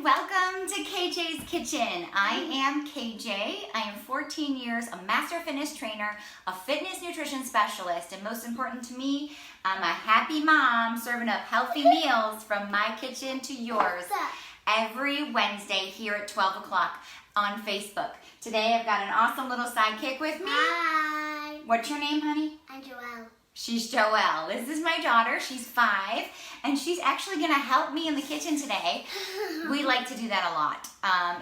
Welcome to KJ's Kitchen. I am KJ. I am 14 years, a master fitness trainer, a fitness nutrition specialist, and most important to me, I'm a happy mom serving up healthy meals from my kitchen to yours every Wednesday here at 12 o'clock on Facebook. Today I've got an awesome little sidekick with me. Hi. What's your name, honey? I'm Joelle. She's Joelle. This is my daughter. She's 5, and she's actually going to help me in the kitchen today. We like to do that a lot.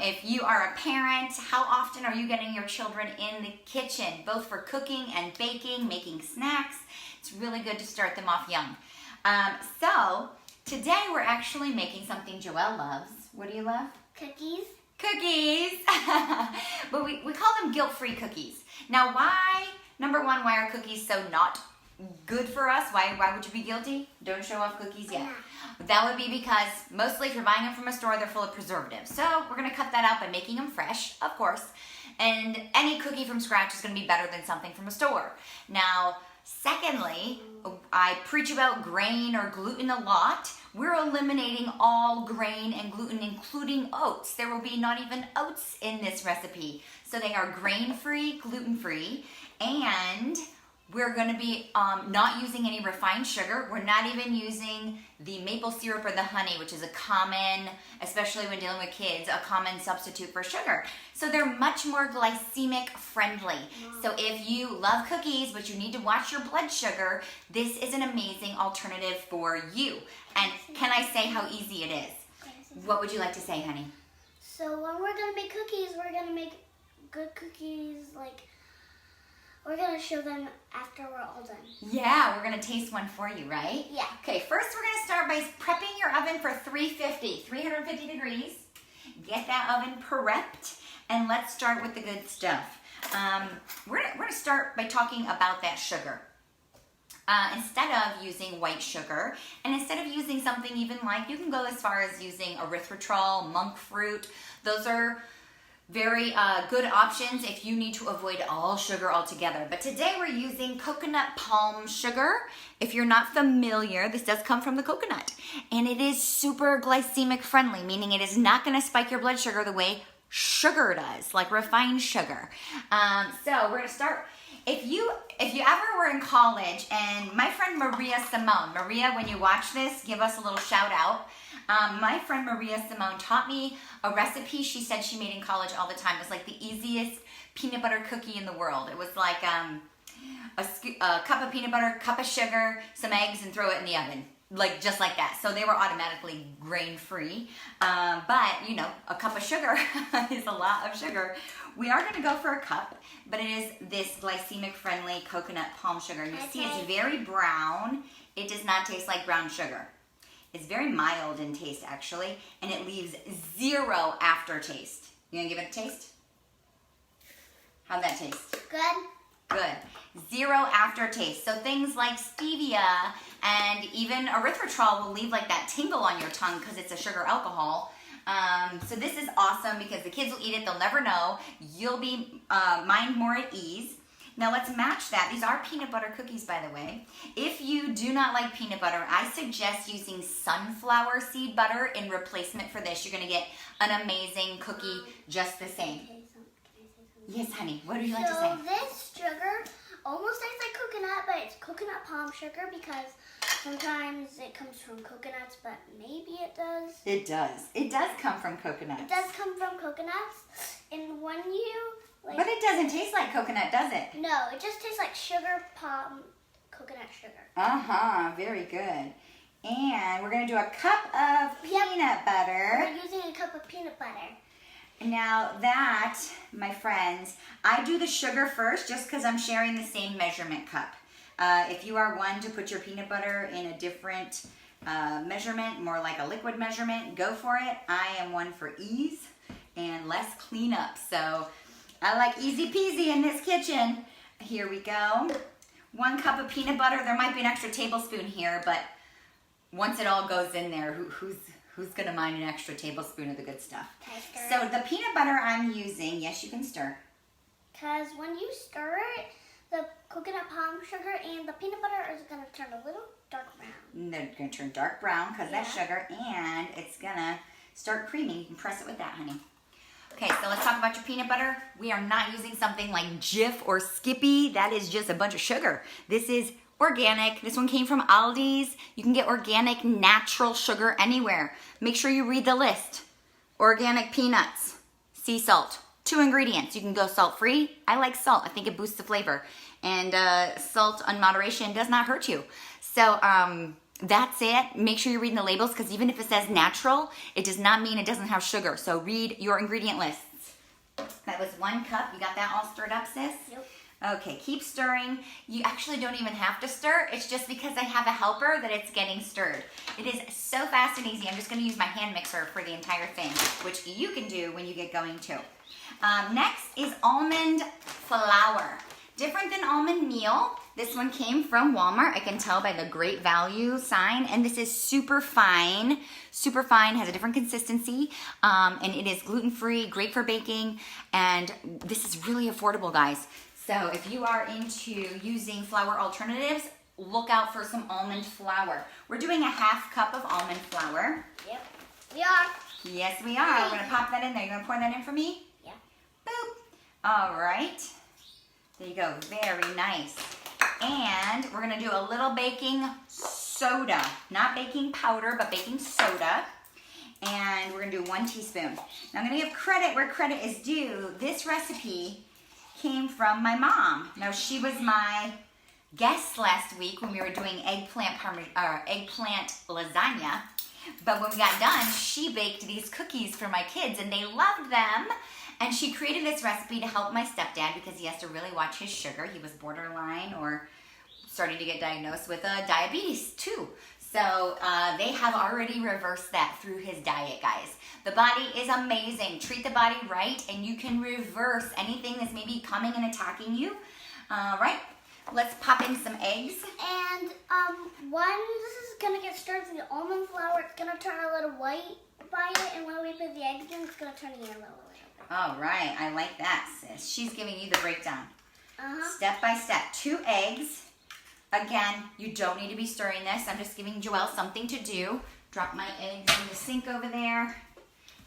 If you are a parent, how often are you getting your children in the kitchen, both for cooking and baking, making snacks? It's really good to start them off young. So today we're actually making something Joelle loves. What do you love? Cookies. Cookies. But we call them guilt-free cookies. Now number one, why are cookies so not good for us? Why would you be guilty? Don't show off cookies yet. Yeah. That would be because mostly if you're buying them from a store, they're full of preservatives. So we're going to cut that out by making them fresh, of course. And any cookie from scratch is going to be better than something from a store. Now, secondly, I preach about grain or gluten a lot. We're eliminating all grain and gluten, including oats. There will be not even oats in this recipe. So they are grain-free, gluten-free, and we're going to be not using any refined sugar. We're not even using the maple syrup or the honey, which is a common, especially when dealing with kids, a common substitute for sugar. So they're much more glycemic friendly. So if you love cookies, but you need to watch your blood sugar, this is an amazing alternative for you. And can I say how easy it is? What would you like to say, honey? So when we're going to make cookies, we're going to make good cookies, we're going to show them after we're all done. Yeah, we're going to taste one for you, right? Yeah. Okay, first we're going to start by prepping your oven for 350 degrees. Get that oven prepped, and let's start with the good stuff. We're going to start by talking about that sugar. Instead of using white sugar, and instead of using something even like, you can go as far as using erythritol, monk fruit. Those are very good options if you need to avoid all sugar altogether. But today we're using coconut palm sugar. If you're not familiar, this does come from the coconut. And it is super glycemic friendly, meaning it is not going to spike your blood sugar the way sugar does, like refined sugar. So we're going to start. If you ever were in college, and my friend Maria Simone, Maria, when you watch this, give us a little shout out. My friend Maria Simone taught me a recipe she said she made in college all the time. It was like the easiest peanut butter cookie in the world. It was like a cup of peanut butter, cup of sugar, some eggs, and throw it in the oven. Like just like that. So they were automatically grain-free. But, you know, a cup of sugar is a lot of sugar. We are going to go for a cup, but it is this glycemic-friendly coconut palm sugar. You see it's very brown. It does not taste like brown sugar. It's very mild in taste, actually, and it leaves 0 aftertaste. You gonna give it a taste? How'd that taste? Good. Good. 0 aftertaste. So things like stevia and even erythritol will leave like that tingle on your tongue because it's a sugar alcohol. So this is awesome because the kids will eat it. They'll never know. You'll be mind more at ease. Now let's match that. These are peanut butter cookies, by the way. If you do not like peanut butter, I suggest using sunflower seed butter in replacement for this. You're going to get an amazing cookie just the same. Can I say something? Yes, honey. What would you like to say? So this sugar almost tastes like coconut, but it's coconut palm sugar because sometimes it comes from coconuts, but maybe it does. It does. It does come from coconuts. It does come from coconuts, and when you But it doesn't taste like coconut, does it? No, it just tastes like sugar palm coconut sugar. Uh-huh. Very good. And we're going to do a cup of peanut butter. We're using a cup of peanut butter. Now that, my friends, I do the sugar first just because I'm sharing the same measurement cup. If you are one to put your peanut butter in a different measurement, more like a liquid measurement, go for it. I am one for ease and less cleanup. So I like easy peasy in this kitchen. Here we go. 1 cup of peanut butter. There might be an extra tablespoon here, but once it all goes in there, who's going to mind an extra tablespoon of the good stuff? So the peanut butter I'm using, yes, you can stir. Because when you stir it, the coconut palm sugar and the peanut butter is going to turn a little dark brown. And they're going to turn dark brown because that's sugar, and it's going to start creaming. You can press it with that, honey. Okay, so let's talk about your peanut butter. We are not using something like Jif or Skippy. That is just a bunch of sugar. This is organic. This one came from Aldi's. You can get organic, natural sugar anywhere. Make sure you read the list. Organic peanuts, sea salt, 2 ingredients. You can go salt-free. I like salt. I think it boosts the flavor. And salt in moderation does not hurt you. So that's it. Make sure you're reading the labels, because even if it says natural, it does not mean it doesn't have sugar. So read your ingredient lists. That was 1 cup. You got that all stirred up, sis? Yep. Okay, keep stirring. You actually don't even have to stir. It's just because I have a helper that it's getting stirred. It is so fast and easy. I'm just going to use my hand mixer for the entire thing, which you can do when you get going too. Next is almond flour. Different than almond meal. This one came from Walmart. I can tell by the great value sign. And this is super fine. Super fine, has a different consistency. And it is gluten-free, great for baking. And this is really affordable, guys. So if you are into using flour alternatives, look out for some almond flour. We're doing a 1/2 cup of almond flour. Yep. We are. Yes, we are. We're gonna pop that in there. You gonna pour that in for me? Yeah. Boop. All right. There you go, very nice. And we're gonna do a little baking soda. Not baking powder, but baking soda. And we're gonna do 1 teaspoon. Now I'm gonna give credit where credit is due. This recipe came from my mom. Now she was my guest last week when we were doing eggplant lasagna. But when we got done, she baked these cookies for my kids and they loved them. And she created this recipe to help my stepdad because he has to really watch his sugar. He was borderline or starting to get diagnosed with diabetes too. So they have already reversed that through his diet, guys. The body is amazing. Treat the body right and you can reverse anything that's maybe coming and attacking you. Right? Let's pop in some eggs. And when this is gonna get stirred with the almond flour, it's gonna turn a little white by it, and when we put the eggs in, it's gonna turn yellow a little bit. All right, I like that, sis. She's giving you the breakdown. Uh-huh. Step by step. 2 eggs. Again, you don't need to be stirring this. I'm just giving Joelle something to do. Drop my eggs in the sink over there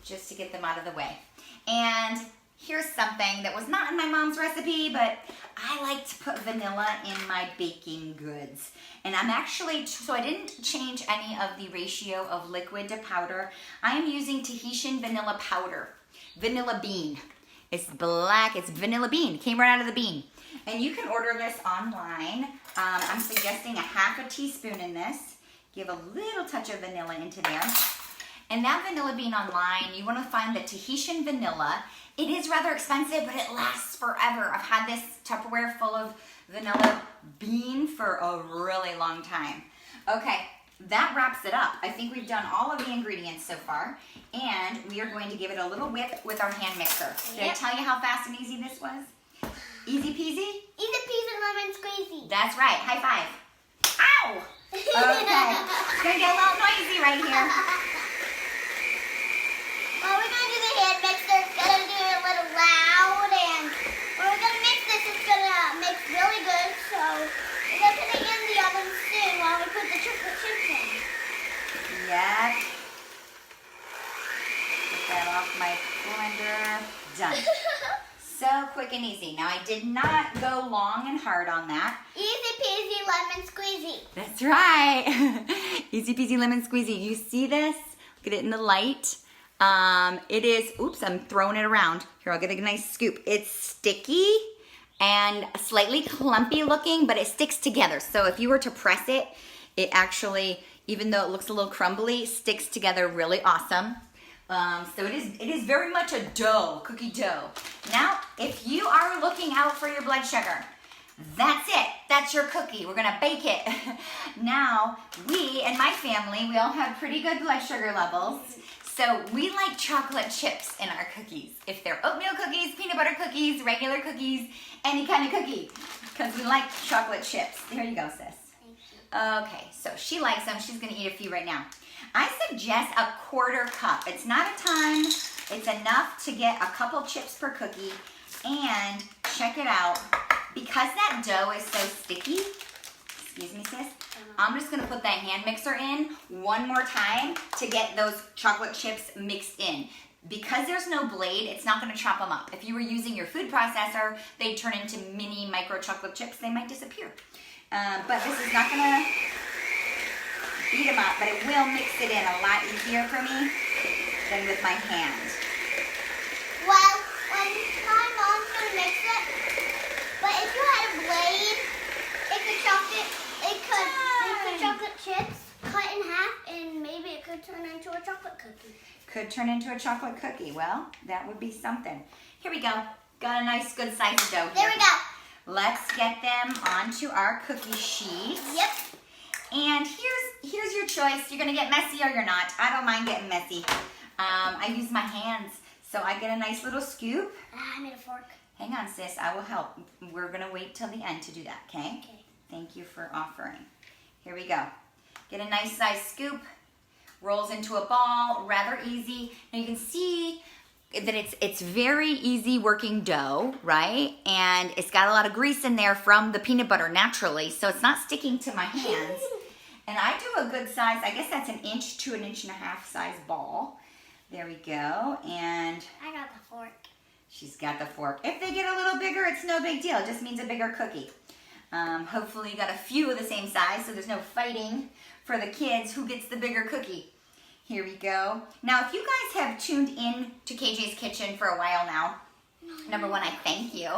just to get them out of the way. And here's something that was not in my mom's recipe, but I like to put vanilla in my baking goods. And I'm actually, so I didn't change any of the ratio of liquid to powder. I am using Tahitian vanilla powder, vanilla bean. It's black, it's vanilla bean, came right out of the bean. And you can order this online. I'm suggesting a 1/2 teaspoon in this. Give a little touch of vanilla into there. And that vanilla bean online, you want to find the Tahitian vanilla. It is rather expensive, but it lasts forever. I've had this Tupperware full of vanilla bean for a really long time. Okay, that wraps it up. I think we've done all of the ingredients so far, and we are going to give it a little whip with our hand mixer. Did I tell you how fast and easy this was? Easy peasy? Easy peasy lemon squeezy. That's right. High five. Ow! Okay, it's gonna get a little noisy right here. Well, we're gonna do the hand mixer. It's gonna do it a little loud, and when we're gonna mix this, it's gonna mix really good. So we're gonna put it in the oven soon while we put the chocolate chips in. Yep. Get that off my blender. Done. So quick and easy. Now I did not go long and hard on that. Easy peasy lemon squeezy. That's right. Easy peasy lemon squeezy. You see this? Look at it in the light. It is, oops, I'm throwing it around. Here, I'll get a nice scoop. It's sticky and slightly clumpy looking, but it sticks together. So if you were to press it, it actually, even though it looks a little crumbly, sticks together really awesome. So it is very much a dough, cookie dough. Now, if you are looking out for your blood sugar, that's it. That's your cookie. We're gonna bake it. Now, we and my family, we all have pretty good blood sugar levels. So we like chocolate chips in our cookies. If they're oatmeal cookies, peanut butter cookies, regular cookies, any kind of cookie, because we like chocolate chips. There you go, sis. Thank you. Okay, so she likes them. She's gonna eat a few right now. I suggest a 1/4 cup. It's not a ton. It's enough to get a couple chips per cookie. And check it out. Because that dough is so sticky, excuse me, sis, I'm just gonna put that hand mixer in one more time to get those chocolate chips mixed in. Because there's no blade, it's not gonna chop them up. If you were using your food processor, they'd turn into mini micro chocolate chips. They might disappear. But this is not gonna beat them up, but it will mix it in a lot easier for me than with my hand. Well, when my mom's gonna mix it, but if you had a blade, it could chocolate chips cut in half, and maybe it could turn into a chocolate cookie. Could turn into a chocolate cookie. Well, that would be something. Here we go. Got a nice good size of dough here. There we go. Let's get them onto our cookie sheet. Yep. And here's your choice. You're gonna get messy or you're not. I don't mind getting messy. I use my hands, so I get a nice little scoop. I made a fork. Hang on, sis, I will help. We're gonna wait till the end to do that, okay? Okay. Thank you for offering. Here we go. Get a nice size scoop. Rolls into a ball, rather easy. Now you can see that it's very easy working dough, right? And it's got a lot of grease in there from the peanut butter naturally, so it's not sticking to my hands. And I do a good size, I guess that's 1 inch to 1.5 inch size ball. There we go, and I got the fork. she's got the fork. If they get a little bigger, it's no big deal. It just means a bigger cookie. Hopefully you got a few of the same size, so there's no fighting for the kids who gets the bigger cookie. Here we go. Now, if you guys have tuned in to KJ's Kitchen for a while now, number one, I thank you.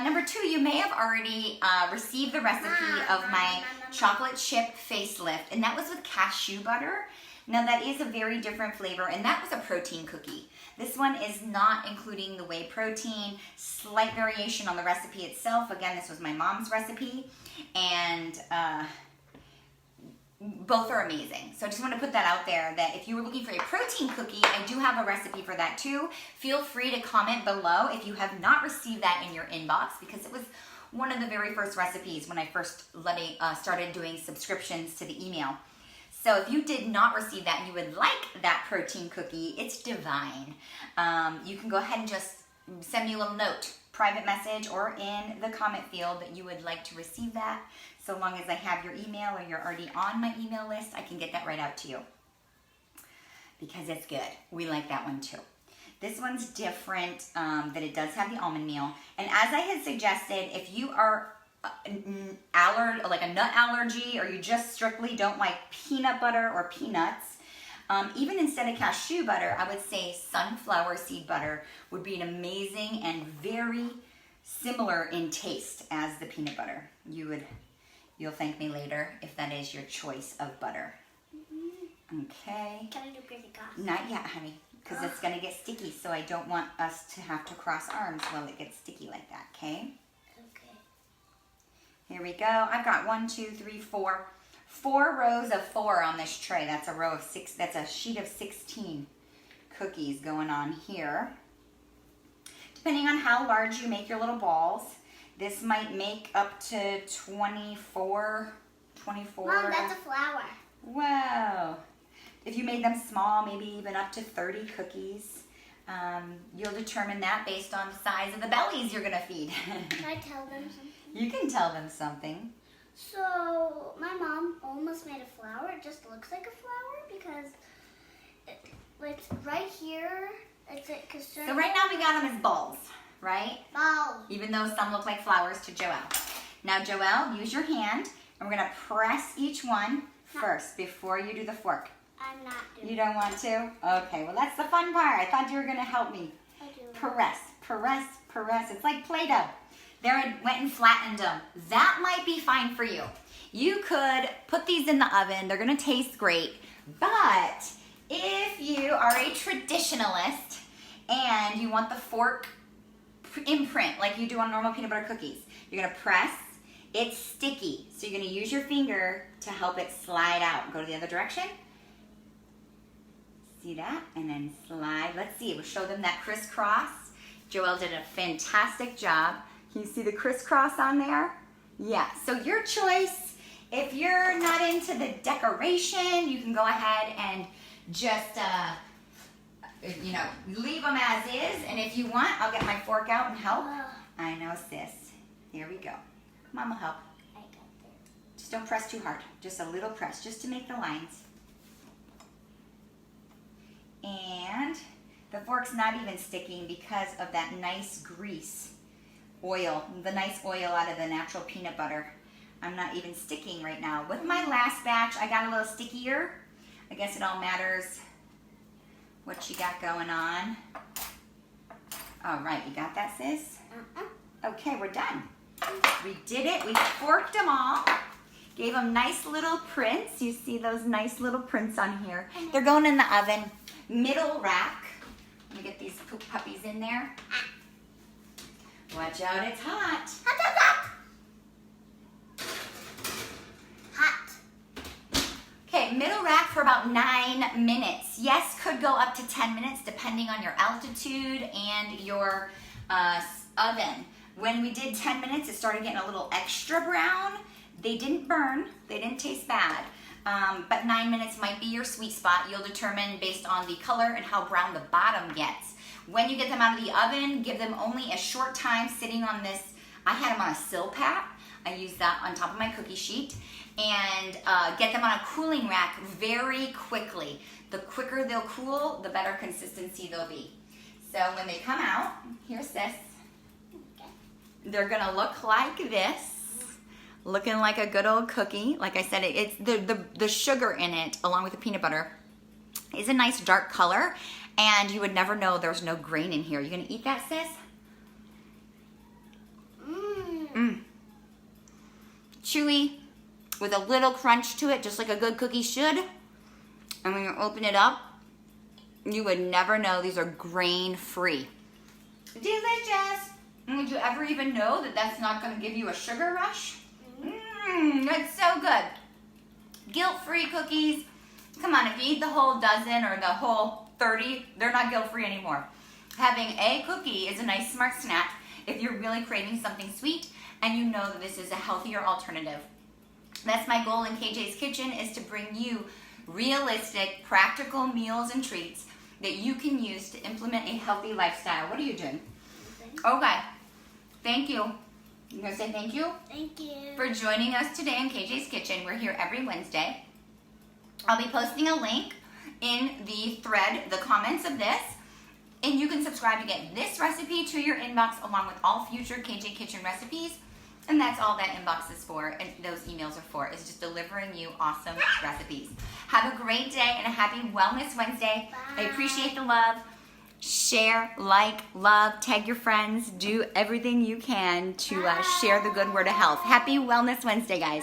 Number two, you may have already received the recipe of my chocolate chip facelift, and that was with cashew butter. Now, that is a very different flavor, and that was a protein cookie. This one is not including the whey protein, slight variation on the recipe itself. Again, this was my mom's recipe, and both are amazing. So I just want to put that out there that if you were looking for a protein cookie, I do have a recipe for that too. Feel free to comment below if you have not received that in your inbox, because it was one of the very first recipes when I first started doing subscriptions to the email. So if you did not receive that and you would like that protein cookie, it's divine. You can go ahead and just send me a little note, private message, or in the comment field that you would like to receive that. So long as I have your email or you're already on my email list, I can get that right out to you. Because it's good. We like that one too. This one's different, that it does have the almond meal. And as I had suggested, if you are like a nut allergy, or you just strictly don't like peanut butter or peanuts, even instead of cashew butter, I would say sunflower seed butter would be an amazing and very similar in taste as the peanut butter. You'll thank me later if that is your choice of butter. Okay. Can I do pretty fast? Not yet, honey, because it's going to get sticky, so I don't want us to have to cross arms while it gets sticky like that, okay? Okay. Here we go. I've got 1, 2, 3, 4. 4 rows of 4 on this tray. That's a row of 6. That's a sheet of 16 cookies going on here. Depending on how large you make your little balls, this might make up to 24. Mom, that's a flower. Wow. If you made them small, maybe even up to 30 cookies. You'll determine that based on the size of the bellies you're going to feed. Can I tell them something? You can tell them something. So, my mom almost made a flower. It just looks like a flower because it's right here. So right now we got them as balls, right? Balls. Even though some look like flowers to Joelle. Now, Joelle, use your hand, and we're going to press each one first before you do the fork. I'm not doing You don't want to? Okay, well, that's the fun part. I thought you were going to help me. I do. Press, press, press. It's like Play-Doh. There, I went and flattened them. That might be fine for you. You could put these in the oven. They're going to taste great. But if you are a traditionalist and you want the fork imprint like you do on normal peanut butter cookies, you're going to press. It's sticky, so you're going to use your finger to help it slide out. Go to the other direction. See that? And then slide. Let's see. We'll show them that crisscross. Joelle did a fantastic job. Can you see the crisscross on there? Yeah. So your choice. If you're not into the decoration, you can go ahead and just, leave them as is. And if you want, I'll get my fork out and help. I know, sis. Here we go. Mom will help. I got this. Just don't press too hard. Just a little press, just to make the lines. And the fork's not even sticking because of that nice grease, oil, the nice oil out of the natural peanut butter. I'm not even sticking right now. With my last batch, I got a little stickier. I guess it all matters what you got going on. All right, you got that, sis? Okay, we're done. We did it. We forked them all. Gave them nice little prints. You see those nice little prints on here. They're going in the oven. Middle rack. Let me get these poop puppies in there. Watch out, it's hot. Hot, hot, hot. Hot. Okay, middle rack for about 9 minutes. Yes, could go up to 10 minutes depending on your altitude and your oven. When we did 10 minutes, it started getting a little extra brown. They didn't burn, they didn't taste bad. But 9 minutes might be your sweet spot. You'll determine based on the color and how brown the bottom gets. When you get them out of the oven, give them only a short time sitting on this. I had them on a Silpat. I used that on top of my cookie sheet. And get them on a cooling rack very quickly. The quicker they'll cool, the better consistency they'll be. So when they come out, here's this. They're gonna look like this. Looking like a good old cookie. Like I said, it's the sugar in it, along with the peanut butter, is a nice dark color. And you would never know there's no grain in here. You gonna eat that, sis? Chewy, with a little crunch to it, just like a good cookie should. And when you open it up, you would never know these are grain-free. Delicious! And would you ever even know that that's not gonna give you a sugar rush? That's so good. Guilt-free cookies. Come on, if you eat the whole dozen or the whole 30, they're not guilt-free anymore. Having a cookie is a nice smart snack if you're really craving something sweet and you know that this is a healthier alternative. That's my goal in KJ's Kitchen, is to bring you realistic, practical meals and treats that you can use to implement a healthy lifestyle. What are you doing? Okay. Thank you. You gonna say thank you? Thank you. For joining us today in KJ's Kitchen. We're here every Wednesday. I'll be posting a link in the thread, the comments of this, and you can subscribe to get this recipe to your inbox along with all future KJ Kitchen recipes. And that's all that inbox is for, and those emails are for, is just delivering you awesome recipes. Have a great day and a happy Wellness Wednesday. Bye. I appreciate the love. Share, like, love, tag your friends, do everything you can to share the good word of health. Happy Wellness Wednesday, guys.